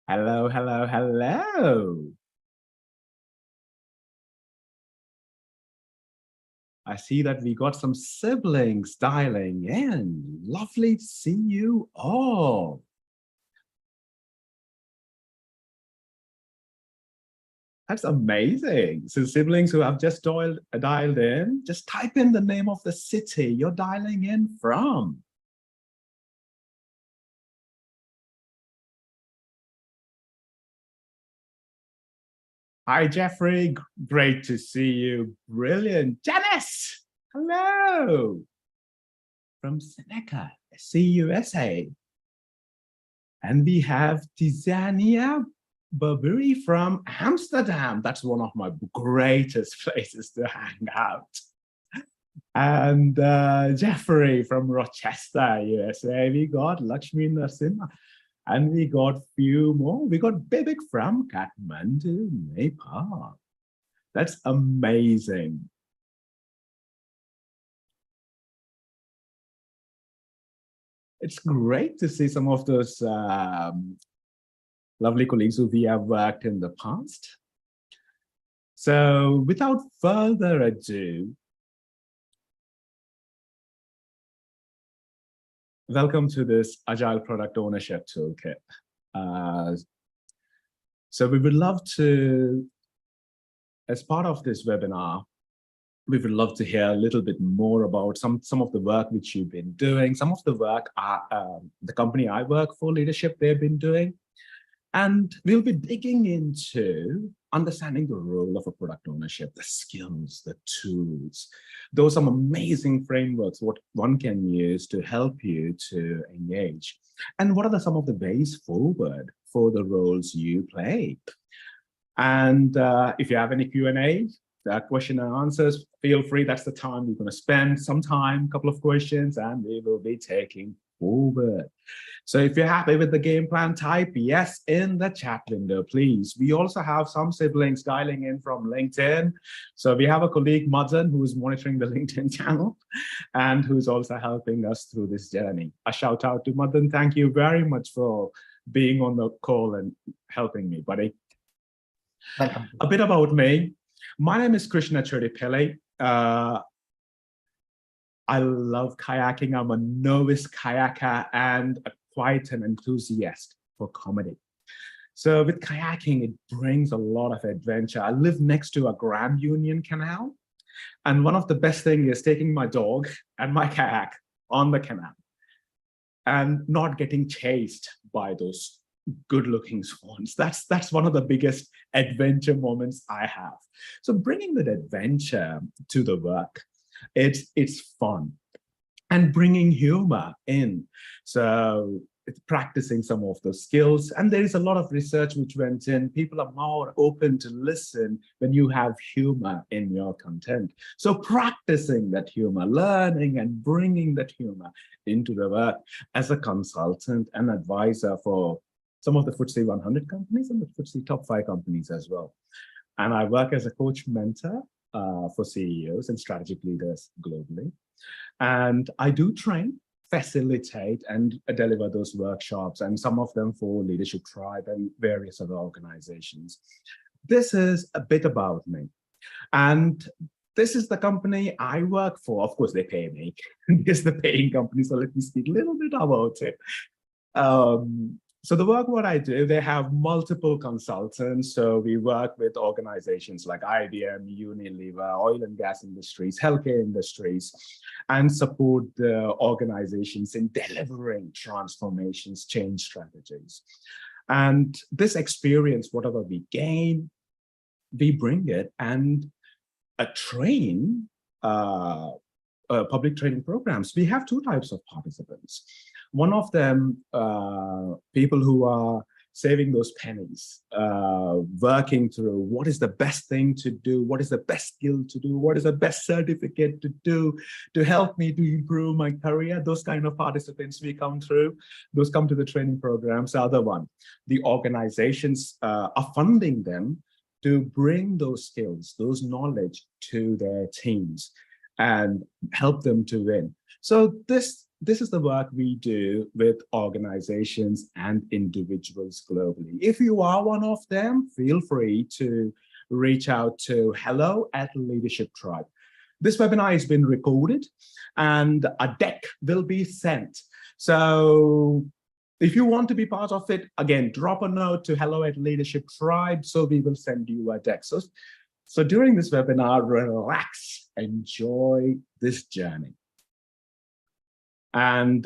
Hello, hello, hello. I see that we got some siblings dialing in. Lovely to see you all. That's amazing. So siblings who have just dialed in, just type in the name of the city you're dialing in from. Hi, Jeffrey. Great to see you. Brilliant. Janice, hello. From Seneca, CUSA. And we have Tizania Barberi from Amsterdam. That's one of my greatest places to hang out. And Jeffrey from Rochester, USA. We got Lakshmi Narasimha. And we got few more. We got Bibik from Kathmandu, Nepal. That's amazing. It's great to see some of those lovely colleagues who we have worked in the past. So without further ado, welcome to this Agile Product Ownership Toolkit. So we would love to, as part of this webinar, we would love to hear a little bit more about some of the work which you've been doing, some of the work the company I work for, leadership, they've been doing. And we'll be digging into understanding the role of a product ownership, the skills, the tools. Those are some amazing frameworks, what one can use to help you to engage. And what are some of the ways forward for the roles you play? And if you have any Q&A, question and answers, feel free. That's the time we're going to spend some time, a couple of questions, and we will be taking forward. So if you're happy with the game plan, type yes in the chat window, please. We also have some siblings dialing in from LinkedIn. So we have a colleague, Madan, who is monitoring the LinkedIn channel and who's also helping us through this journey. A shout out to Madan. Thank you very much for being on the call and helping me, buddy. Welcome. A bit about me. My name is Krishna Chodipele. I love kayaking. I'm a novice kayaker and quite an enthusiast for comedy. So with kayaking, it brings a lot of adventure. I live next to a Grand Union Canal. And one of the best things is taking my dog and my kayak on the canal and not getting chased by those good-looking swans. That's one of the biggest adventure moments I have. So bringing that adventure to the work, it's fun, and bringing humor in. So it's practicing some of those skills, and there is a lot of research which went in. People are more open to listen when you have humor in your content. So practicing that humor, learning and bringing that humor into the work as a consultant and advisor for some of the FTSE 100 companies and the FTSE top 5 companies as well. And I work as a coach mentor for CEOs and strategic leaders globally. And I do train, facilitate, and deliver those workshops, and some of them for Leadership Tribe and various other organizations. This is a bit about me. And this is the company I work for. Of course, they pay me. This is the paying company, so let me speak a little bit about it. So the work what I do, they have multiple consultants. So we work with organizations like IBM, Unilever, oil and gas industries, healthcare industries, and support the organizations in delivering transformations, change strategies. And this experience, whatever we gain, we bring it and train public training programs. We have two types of participants. One of them, people who are saving those pennies, working through what is the best thing to do, what is the best skill to do, what is the best certificate to do to help me to improve my career. Those kind of participants we come through, those come to the training programs. The other one, the organizations are funding them to bring those skills, those knowledge to their teams and help them to win. So this this is the work we do with organizations and individuals globally. If you are one of them, feel free to reach out to hello@Leadership Tribe. This webinar has been recorded and a deck will be sent. So if you want to be part of it, again, drop a note to hello@Leadership Tribe, so we will send you a deck. So during this webinar, relax, enjoy this journey. And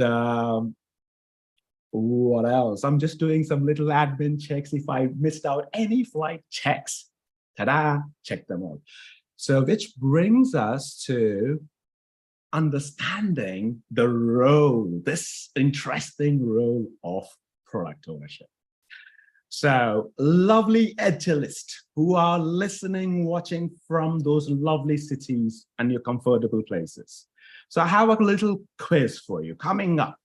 what else? I'm just doing some little admin checks. If I missed out any flight checks, ta-da, check them out. So which brings us to understanding the role, this interesting role of product ownership. So lovely Agilists who are listening, watching from those lovely cities and your comfortable places. So I have a little quiz for you coming up.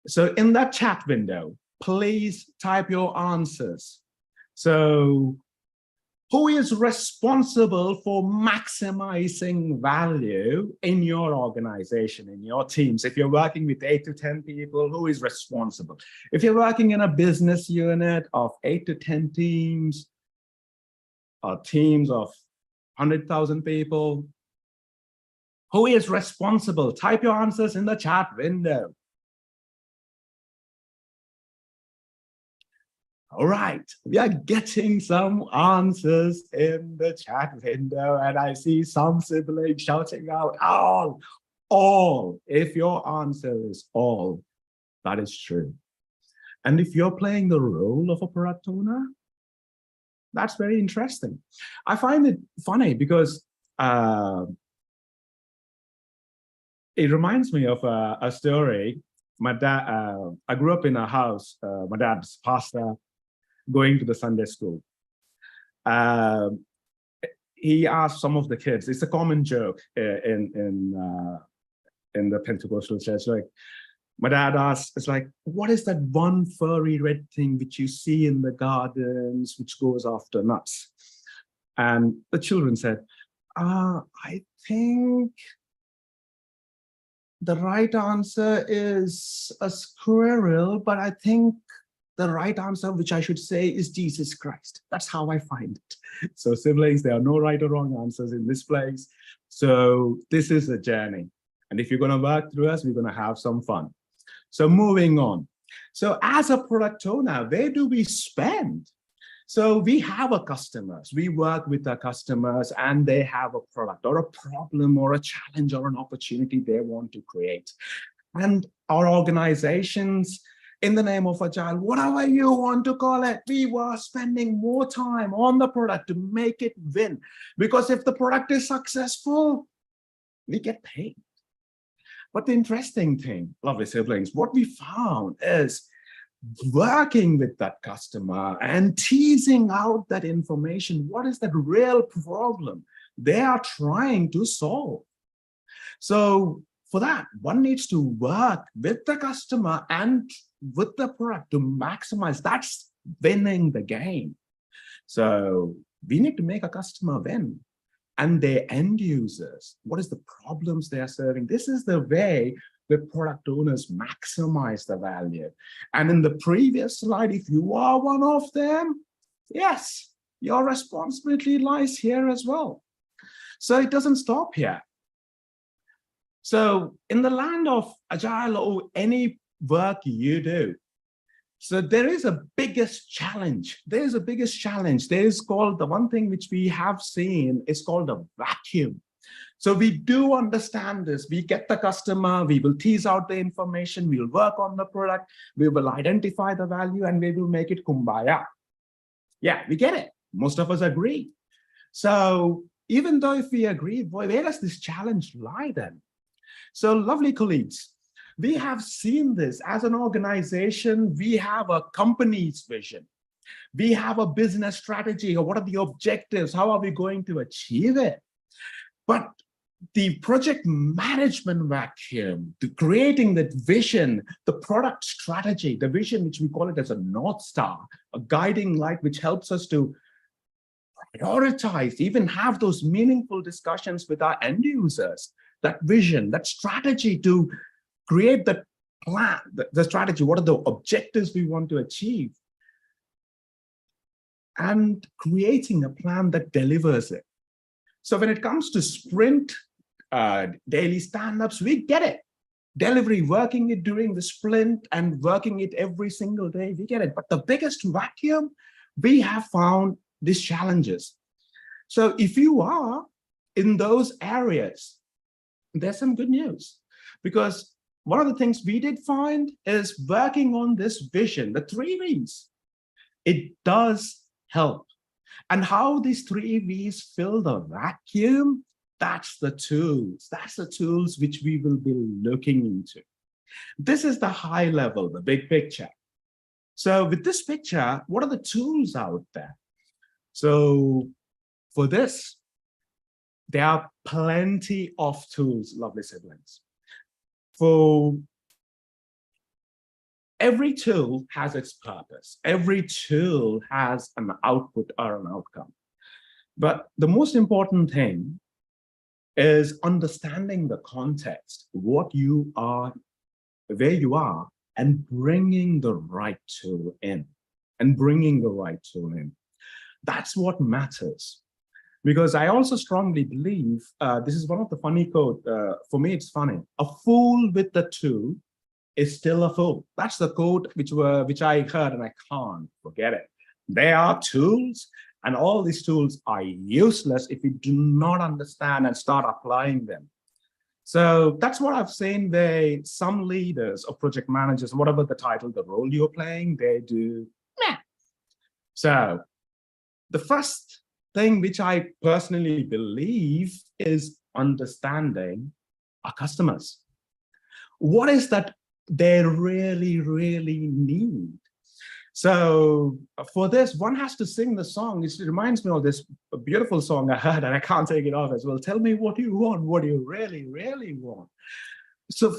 So in that chat window, please type your answers. So who is responsible for maximizing value in your organization, in your teams? If you're working with 8 to 10 people, who is responsible? If you're working in a business unit of 8 to 10 teams, or teams of 100,000 people, who is responsible? Type your answers in the chat window. All right, we are getting some answers in the chat window, and I see some siblings shouting out, all. If your answer is all, that is true. And if you're playing the role of a product owner, that's very interesting. I find it funny because it reminds me of a story. My dad, I grew up in a house, my dad's pastor, going to the Sunday school. He asked some of the kids, it's a common joke in the Pentecostal church, like, my dad asked, it's like, what is that one furry red thing which you see in the gardens, which goes after nuts? And the children said, I think the right answer is a squirrel, but I think the right answer, which I should say, is Jesus Christ. That's how I find it. So siblings, there are no right or wrong answers in this place. So this is a journey. And if you're going to work through us, we're going to have some fun. So moving on. So as a product owner, where do we spend? So we have our customers, we work with our customers, and they have a product or a problem or a challenge or an opportunity they want to create. And our organizations, in the name of Agile, whatever you want to call it, we were spending more time on the product to make it win. Because if the product is successful, we get paid. But the interesting thing, lovely siblings, what we found is working with that customer and teasing out that information. What is that real problem they are trying to solve? So for that, one needs to work with the customer and with the product to maximize. That's winning the game. So we need to make a customer win. And their end users, what is the problems they are serving? This is the way the product owners maximize the value. And in the previous slide, if you are one of them, yes, your responsibility lies here as well. So it doesn't stop here. So in the land of Agile or any work you do, so there is a biggest challenge. There is a biggest challenge. There is called the one thing which we have seen is called a vacuum. So we do understand this. We get the customer, we will tease out the information, we'll work on the product, we will identify the value, and we will make it kumbaya. Yeah, we get it. Most of us agree. So even though if we agree, boy, where does this challenge lie then? So lovely colleagues, we have seen this as an organization. We have a company's vision. We have a business strategy. Or what are the objectives? How are we going to achieve it? But the project management vacuum, the creating that vision, the product strategy, the vision, which we call it as a North Star, a guiding light, which helps us to prioritize, even have those meaningful discussions with our end users, that vision, that strategy to create the plan, the strategy, what are the objectives we want to achieve, and creating a plan that delivers it. So when it comes to sprint, daily stand-ups, we get it. Delivery, working it during the sprint and working it every single day, we get it. But the biggest vacuum, we have found these challenges. So if you are in those areas, there's some good news, because one of the things we did find is working on this vision, the 3 V's. It does help. And how these 3 V's fill the vacuum, that's the tools. That's the tools which we will be looking into. This is the high level, the big picture. So with this picture, what are the tools out there? So for this, there are plenty of tools, lovely siblings. For every tool has its purpose. Every tool has an output or an outcome. But the most important thing is understanding the context, what you are, where you are, and bringing the right tool in. That's what matters. Because I also strongly believe, this is one of the funny quote, for me it's funny, a fool with the tool is still a fool. That's the quote which I heard, and I can't forget it. There are tools, and all these tools are useless if we do not understand and start applying them. So that's what I've seen where some leaders or project managers, whatever the title, the role you're playing, they do meh. So the first thing which I personally believe is understanding our customers. What is that they really, really need? So for this, one has to sing the song. It reminds me of this beautiful song I heard, and I can't take it off as well. Tell me what you want, what do you really, really want? So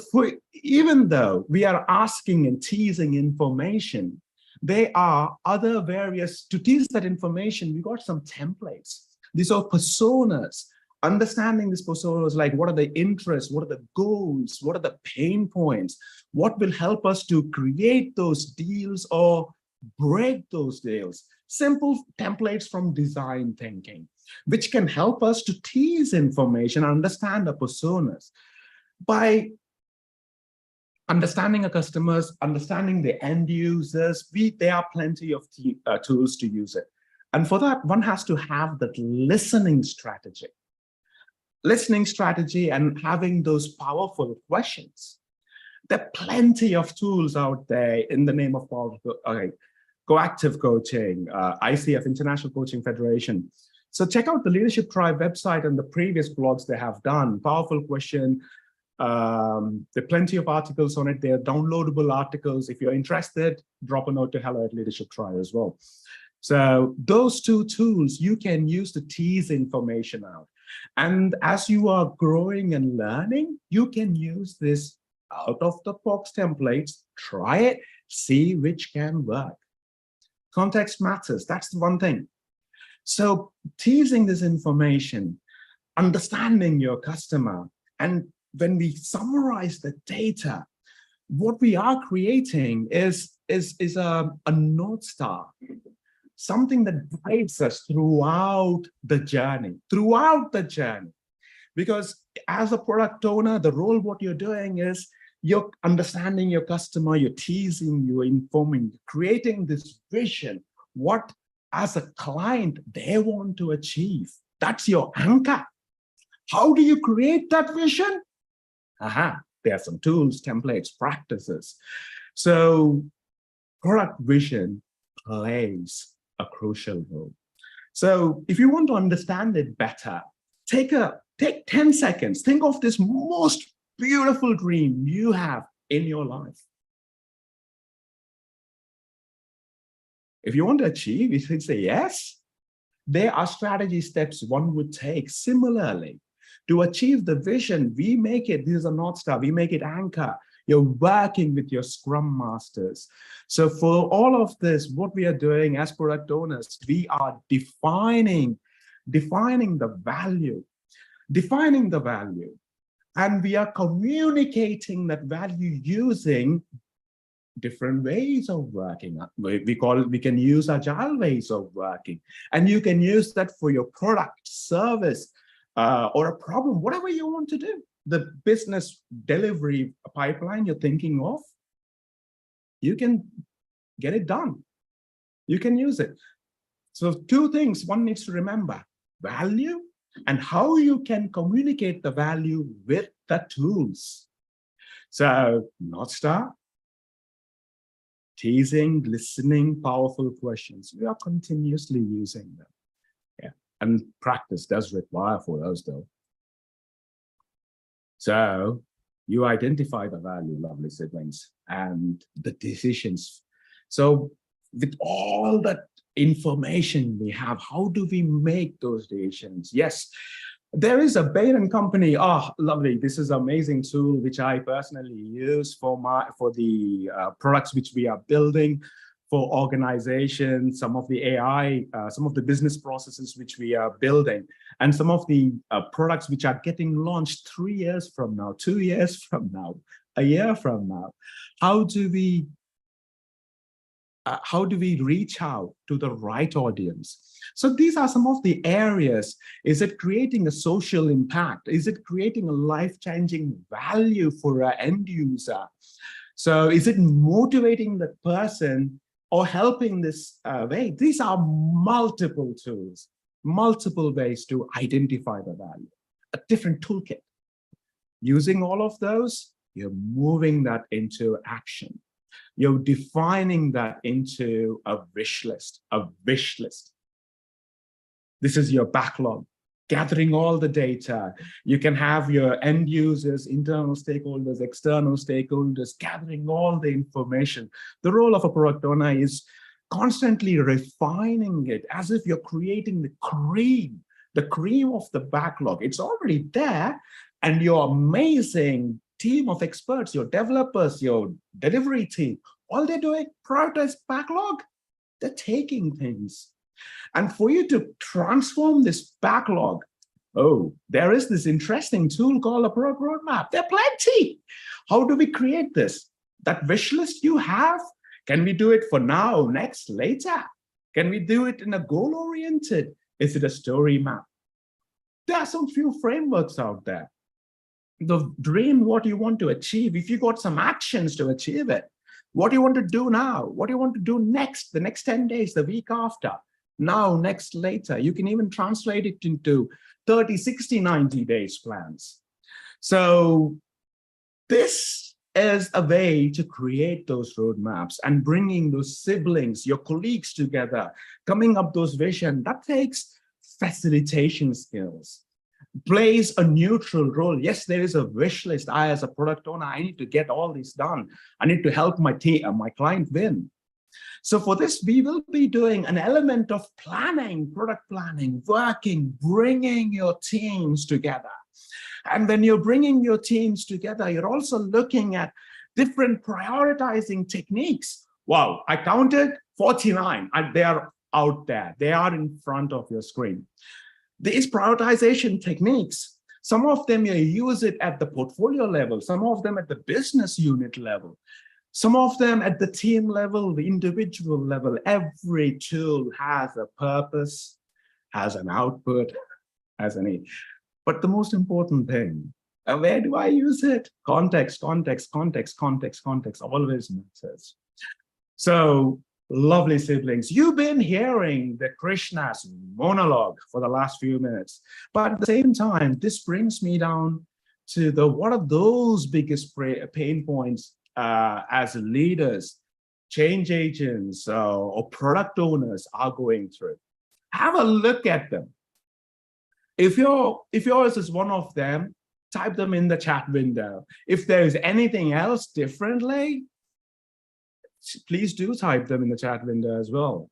even though we are asking and teasing information, there are other various, to tease that information, we got some templates. These are personas. Understanding these personas, like what are the interests, what are the goals, what are the pain points, what will help us to create those deals or break those deals. Simple templates from design thinking, which can help us to tease information, understand the personas. By understanding our customers, understanding the end users, there are plenty of tools to use it. And for that, one has to have that listening strategy and having those powerful questions. There are plenty of tools out there in the name of coactive coaching, ICF, International Coaching Federation. So check out the Leadership Tribe website and the previous blogs they have done. Powerful question. There are plenty of articles on it. They are downloadable articles. If you're interested, drop a note to hello@Leadership Tribe as well. So those 2 tools you can use to tease information out. And as you are growing and learning, you can use this out-of-the-box templates, try it, see which can work. Context matters, that's the one thing. So teasing this information, understanding your customer, and when we summarize the data, what we are creating is a North Star, something that guides us throughout the journey. Because as a product owner, the role what you're doing is you're understanding your customer, you're teasing, you're informing, creating this vision, what as a client they want to achieve. That's your anchor. How do you create that vision? There are some tools, templates, practices. So product vision plays a crucial role. So if you want to understand it better, take 10 seconds. Think of this most beautiful dream you have in your life. If you want to achieve, you should say yes. There are strategy steps one would take. Similarly, to achieve the vision, we make it, this is a North Star, we make it anchor. You're working with your Scrum Masters. So for all of this, what we are doing as product owners, we are defining the value. And we are communicating that value using different ways of working. We can use agile ways of working, and you can use that for your product, service, or a problem, whatever you want to do. The business delivery pipeline you're thinking of, you can get it done. You can use it. So two things one needs to remember: value and how you can communicate the value with the tools. So North Star, teasing, listening, powerful questions. We are continuously using them. Yeah. And practice does require for those though. So you identify the value, lovely siblings, and the decisions. So with all that information we have, how do we make those decisions? Yes, there is a Bain & Company. Oh, lovely. This is an amazing tool, which I personally use for the products which we are building for organizations, some of the AI, some of the business processes which we are building, and some of the products which are getting launched 3 years from now, 2 years from now, a year from now. How do we reach out to the right audience? So these are some of the areas. Is it creating a social impact? Is it creating a life-changing value for our end user? So is it motivating the person or helping this way? These are multiple tools, multiple ways to identify the value, a different toolkit. Using all of those, you're moving that into action. You're defining that into a wish list, This is your backlog, gathering all the data. You can have your end users, internal stakeholders, external stakeholders, gathering all the information. The role of a product owner is constantly refining it as if you're creating the cream of the backlog. It's already there, and your amazing team of experts, your developers, your delivery team, all they're doing, prioritize backlog. They're taking things. And for you to transform this backlog, oh, there is this interesting tool called a product roadmap. There are plenty. How do we create this? That wish list you have, can we do it for now, next, later? Can we do it in a goal-oriented? Is it a story map? There are some few frameworks out there. The dream, what you want to achieve, if you got some actions to achieve it, what do you want to do now? What do you want to do next, the next 10 days, the week after? Now, next, later. You can even translate it into 30, 60, 90 days plans. So this is a way to create those roadmaps and bringing those siblings, your colleagues together, coming up those vision. That takes facilitation skills. Plays a neutral role. Yes, there is a wish list. I, as a product owner, I need to get all this done. I need to help my team, my client win. So for this, we will be doing an element of planning, product planning, working, bringing your teams together. And when you're bringing your teams together, you're also looking at different prioritizing techniques. Wow, I counted 49, and they are out there. They are in front of your screen. These prioritization techniques, some of them you use it at the portfolio level, some of them at the business unit level, some of them at the team level, the individual level. Every tool has a purpose, has an output, has an aim. But the most important thing, where do I use it? Context, context, context, context, context always matters. So, lovely siblings, you've been hearing the Krishna's monologue for the last few minutes. But at the same time, this brings me down to what are those biggest pain points as leaders, change agents, or product owners are going through. Have a look at them. If yours is one of them, type them in the chat window. If there is anything else differently, please do type them in the chat window as well.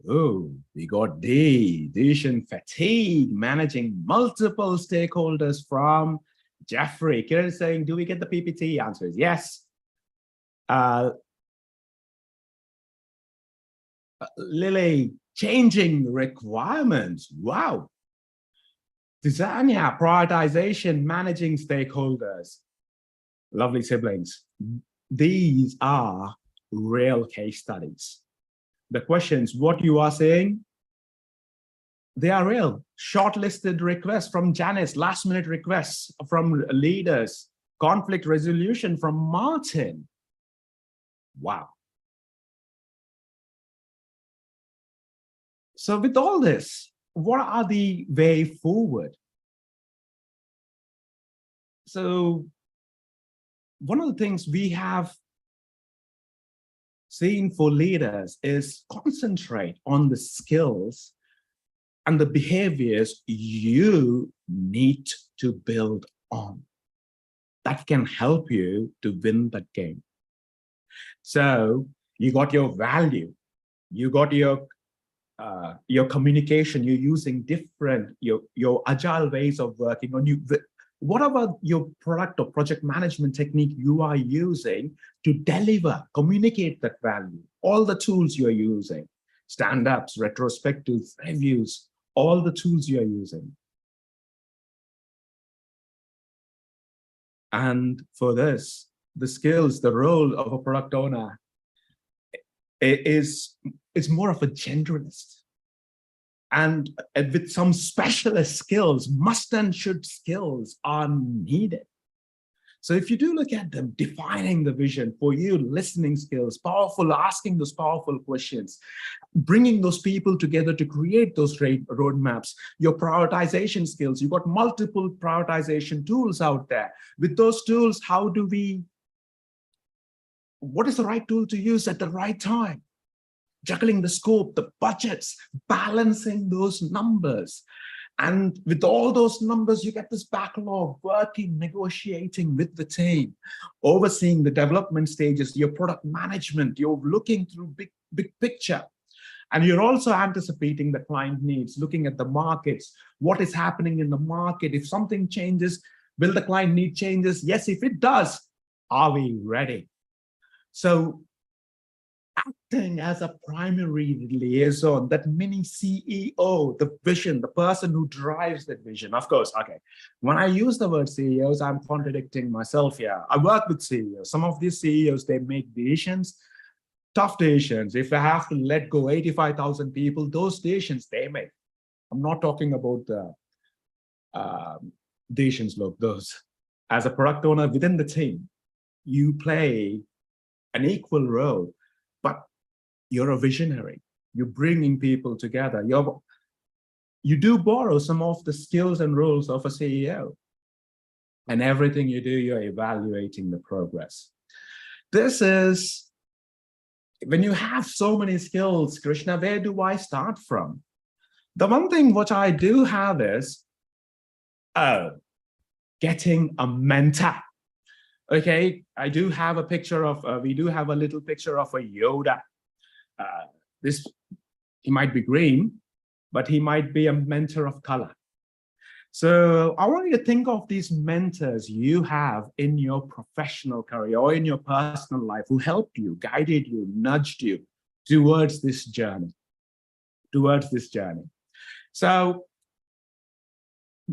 Oh, we got D, decision fatigue, managing multiple stakeholders from Jeffrey. Kiran is saying, do we get the PPT? Answer is yes. Lily, changing requirements. Wow. Desanya, prioritization, managing stakeholders. Lovely siblings. These are real case studies. The questions, what you are saying, they are real. Shortlisted requests from Janice, last minute requests from leaders, conflict resolution from Martin. Wow. So with all this, what are the way forward? So one of the things we have seen for leaders is concentrate on the skills and the behaviors you need to build on that can help you to win that game. So you got your value, you got your communication, you're using different, your agile ways of working on you. Whatever your product or project management technique you are using to deliver, communicate that value, all the tools you're using, stand-ups, retrospectives, reviews, all the tools you're using. And for this, the skills, the role of a product owner is more of a generalist. And with some specialist skills, must and should skills are needed. So if you do look at them, defining the vision for you, listening skills, powerful, asking those powerful questions, bringing those people together to create those roadmaps, your prioritization skills, you've got multiple prioritization tools out there. With those tools, what is the right tool to use at the right time? Juggling the scope, the budgets, balancing those numbers. And with all those numbers, you get this backlog, working, negotiating with the team, overseeing the development stages, your product management, you're looking through big picture. And you're also anticipating the client needs, looking at the markets, what is happening in the market. If something changes, will the client need changes? Yes, if it does, are we ready? So acting as a primary liaison, that mini CEO, the vision, the person who drives that vision. Of course, okay. When I use the word CEOs, I'm contradicting myself here. I work with CEOs. Some of these CEOs, they make decisions, tough decisions. If I have to let go 85,000 people, those decisions they make. I'm not talking about the decisions, look, those. As a product owner within the team, you play an equal role. But you're a visionary. You're bringing people together. You do borrow some of the skills and roles of a CEO. And everything you do, you're evaluating the progress. This is, when you have so many skills, Krishna, where do I start from? The one thing which I do have is, getting a mentor. Okay, I do have a picture of, we do have a little picture of a Yoda. He might be green, but he might be a mentor of color. So I want you to think of these mentors you have in your professional career or in your personal life who helped you, guided you, nudged you towards this journey, So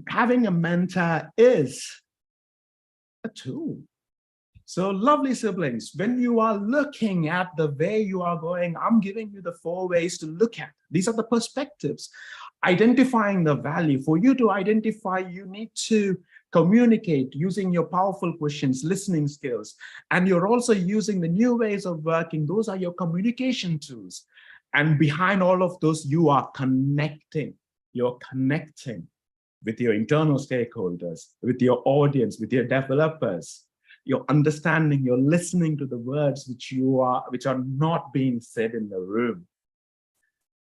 having a mentor is a tool. So lovely siblings, when you are looking at the way you are going, I'm giving you the 4 ways to look at. These are the perspectives. Identifying the value. For you to identify, you need to communicate using your powerful questions, listening skills, and you're also using the new ways of working. Those are your communication tools. And behind all of those, you are connecting. You're connecting with your internal stakeholders, with your audience, with your developers. You're understanding, you're listening to the words which are not being said in the room.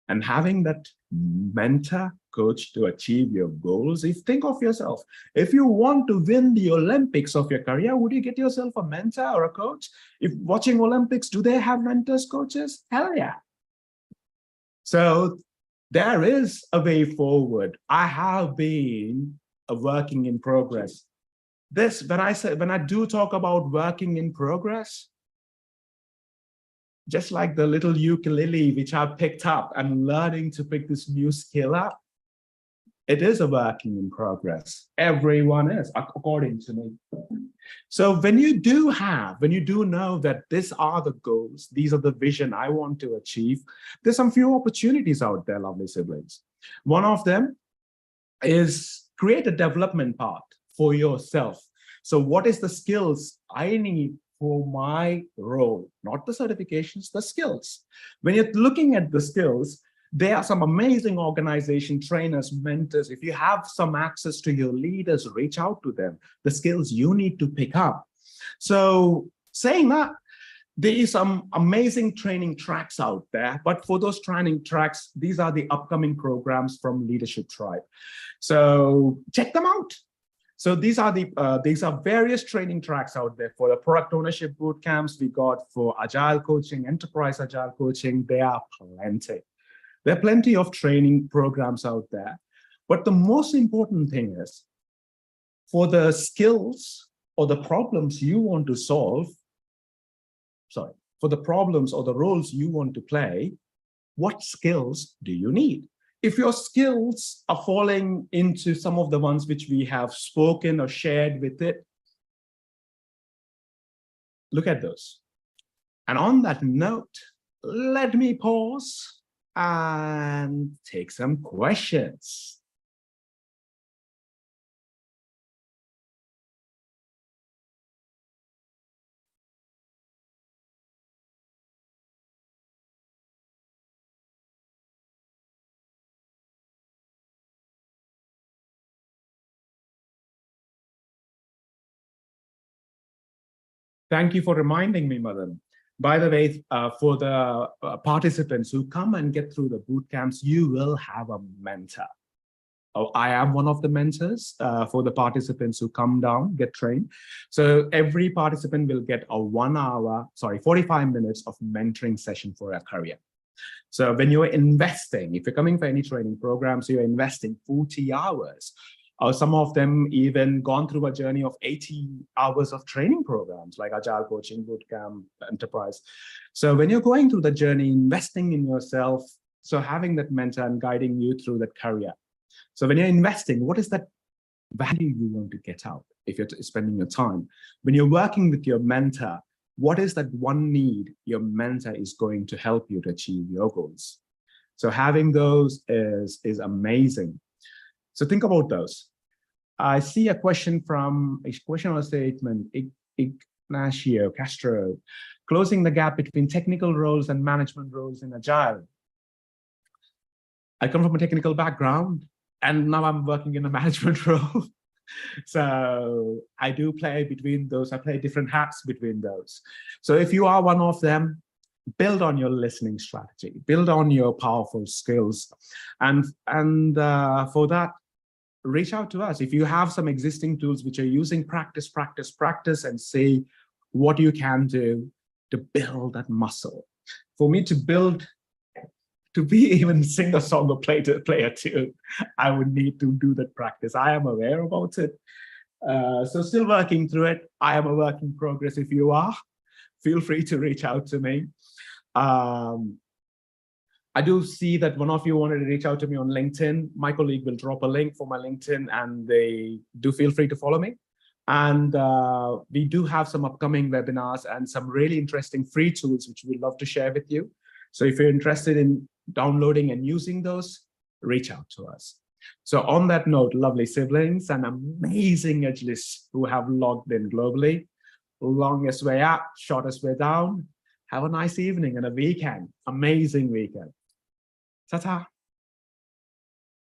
And having that mentor coach to achieve your goals. If think of yourself, if you want to win the Olympics of your career, would you get yourself a mentor or a coach? If watching Olympics, do they have mentors, coaches? Hell yeah. So there is a way forward. I have been a working in progress. When I do talk about working in progress, just like the little ukulele which I picked up and learning to pick this new skill up, it is a working in progress. Everyone is, according to me. So when you do know that these are the goals, these are the vision I want to achieve, there's some few opportunities out there, lovely siblings. One of them is create a development path for yourself. So what is the skills I need for my role? Not the certifications, the skills. When you're looking at the skills, there are some amazing organization trainers, mentors. If you have some access to your leaders, reach out to them, the skills you need to pick up. So saying that, there is some amazing training tracks out there, but for those training tracks, these are the upcoming programs from Leadership Tribe. So check them out. So these are various training tracks out there for the product ownership boot camps we got for agile coaching, enterprise agile coaching. There are plenty. There are plenty of training programs out there. But the most important thing is for the skills or the problems you want to solve, for the problems or the roles you want to play, what skills do you need? If your skills are falling into some of the ones which we have spoken or shared with it, look at those. And on that note, let me pause and take some questions. Thank you for reminding me, Madan. By the way, for the participants who come and get through the boot camps, you will have a mentor. Oh, I am one of the mentors for the participants who come down, get trained. So every participant will get a 45 minutes of mentoring session for a career. So when you're investing, if you're coming for any training programs, you're investing 40 hours. Some of them even gone through a journey of 80 hours of training programs like Agile Coaching, Bootcamp, Enterprise. So when you're going through the journey, investing in yourself, so having that mentor and guiding you through that career. So when you're investing, what is that value you want to get out if you're spending your time? When you're working with your mentor, what is that one need your mentor is going to help you to achieve your goals? So having those is amazing. So think about those. I see a question or statement, Ignacio Castro, closing the gap between technical roles and management roles in Agile. I come from a technical background and now I'm working in a management role. So I do play between those. I play different hats between those. So if you are one of them, build on your listening strategy, build on your powerful skills. And for that, reach out to us. If you have some existing tools which are using practice, and see what you can do to build that muscle. For me to be even sing a song or play a tune, I would need to do that practice. I am aware about it. So still working through it. I am a work in progress. If you are, feel free to reach out to me. I do see that one of you wanted to reach out to me on LinkedIn. My colleague will drop a link for my LinkedIn and they do feel free to follow me. And we do have some upcoming webinars and some really interesting free tools, which we'd love to share with you. So if you're interested in downloading and using those, reach out to us. So on that note, lovely siblings and amazing Agilists who have logged in globally, longest way up, shortest way down. Have a nice evening and a weekend, amazing weekend. Ta-ta.